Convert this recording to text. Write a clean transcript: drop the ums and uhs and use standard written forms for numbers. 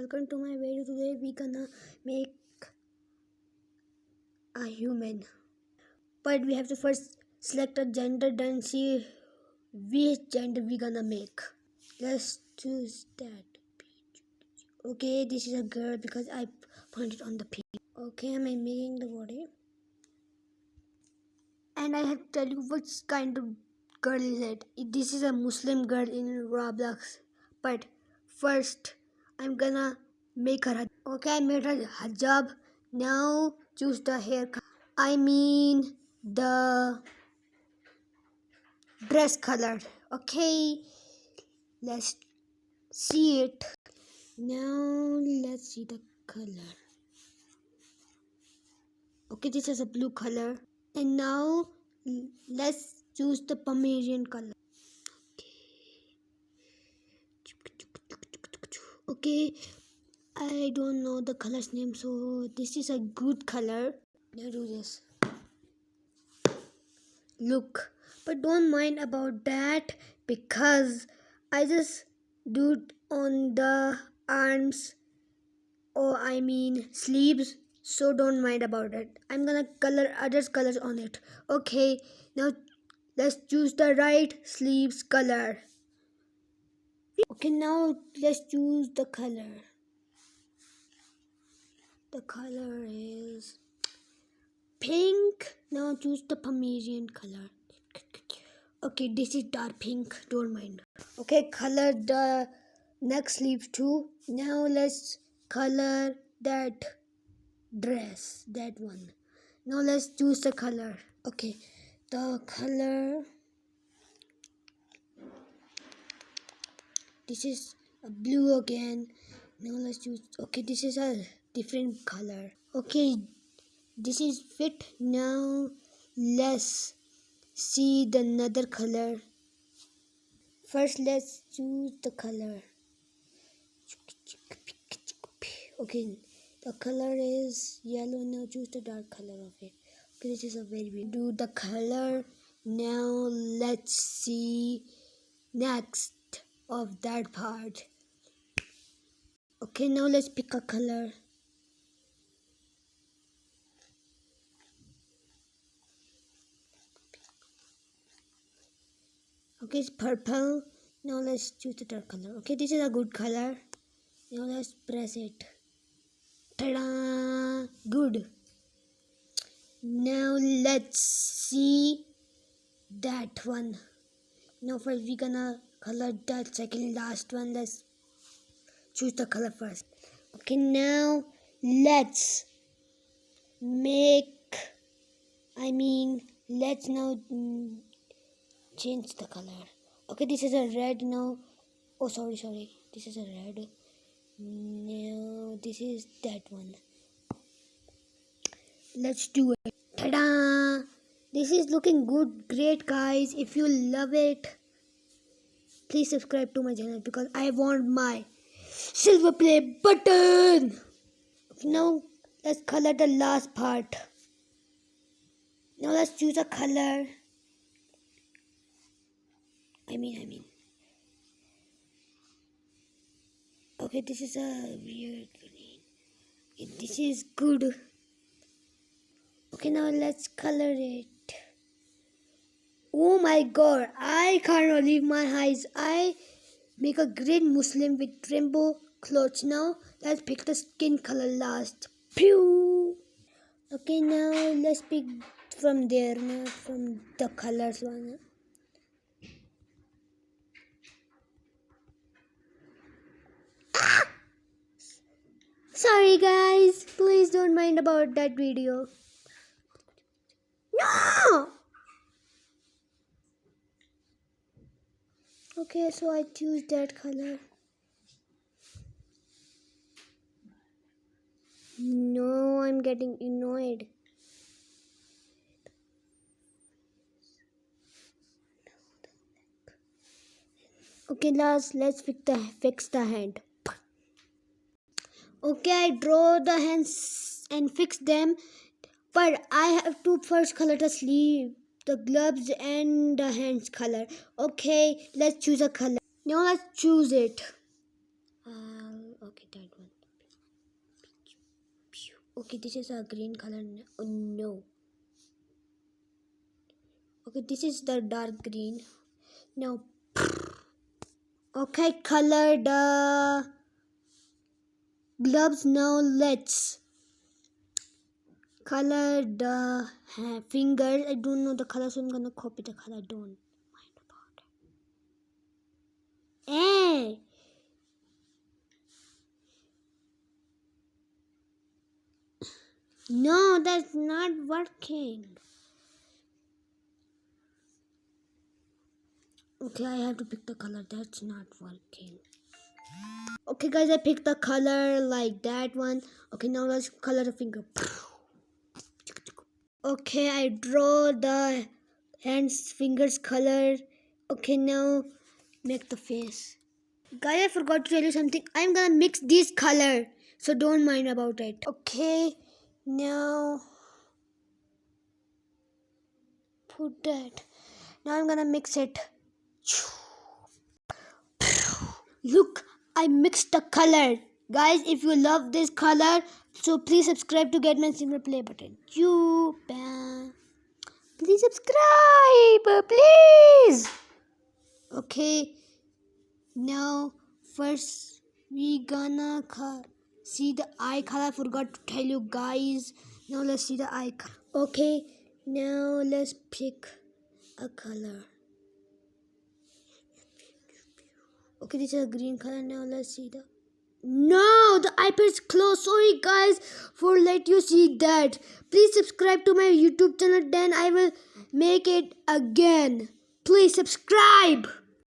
welcome to my video. Today we gonna make a human, but we have to first select a gender, then see which gender we gonna make. Let's choose that. Okay, this is a girl because I pointed on the page. Okay, I'm making the body, and I have to tell you which kind of girl is it. This is a Muslim girl in Roblox, but first I'm gonna make her. Okay, I made her hijab. Now choose the hair. I mean the dress color. Okay, let's see it. Now let's see the color. Okay, this is a blue color. And now let's choose the Pomeranian color. Okay, I don't know the color's name, so this is a good color. Now do this. Look, but don't mind about that because I just do it on the arms, or I mean sleeves, so don't mind about it. I'm gonna color other colors on it. Okay, now let's choose the right sleeves color. Okay, now let's choose the color. The color is pink. Now choose the Pomeranian color. Okay, this is dark pink, don't mind. Okay, color the next sleeve too. Now let's color that dress, that one. Now let's choose the color. Okay, the color, this is a blue again. Now let's choose, okay, this is a different color. Okay, this is fit. Now let's see the another color. First let's choose the color. Okay, the color is yellow. Now choose the dark color of it. Okay, this is a very big. Do the color. Now let's see next of that part. Okay, now let's pick a color. Okay, it's purple. Now let's choose the dark color. Okay, this is a good color. Now let's press it. Ta-da! Good. Now let's see that one. Now first we gonna color that second last one. Let's choose the color first. Okay, now let's let's now change the color. Okay, this is a red now. Oh, sorry. This is a red. Now this is that one. Let's do it. Ta-da! This is looking good. Great, guys. If you love it, please subscribe to my channel because I want my silver play button. Now let's color the last part. Now let's choose a color. I mean. Okay, this is a weird green. This is good. Okay, now let's color it. Oh my god, I can't believe my eyes. I make a great Muslim with rainbow clothes. Now let's pick the skin color last. Pew! Okay, now let's pick from there, not from the colors one. Sorry guys, please don't mind about that video. No! Okay, so I choose that color. No, I'm getting annoyed. Okay, let's fix the hand. Okay, I draw the hands and fix them, but I have to first color the sleeve, the gloves and the hands color. Okay, let's choose a color. Now let's choose it. Okay, that one. Okay, this is a green color. Oh no. Okay, this is the dark green. Now, okay, color the gloves. Now let's color the fingers. I don't know the color, so I'm gonna copy the color. Don't mind about it. Hey! No, that's not working. Okay, I have to pick the color. That's not working. Okay, guys, I picked the color like that one. Okay, now let's color the finger. Okay, I draw the hands, fingers color. Okay, now make the face. Guys, I forgot to tell you something. I'm gonna mix this color, so don't mind about it. Okay, now put that. Now I'm gonna mix it. Look, I mixed the color. Guys, if you love this color, so please subscribe to get my silver play button. Please subscribe, please. Okay, now first we gonna see the eye color. I forgot to tell you guys. Now let's see the eye color. Okay, now let's pick a color. Okay, this is a green color. Now let's see the. No, the iPad is closed. Sorry guys for let you see that. Please subscribe to my YouTube channel. Then I will make it again. Please subscribe.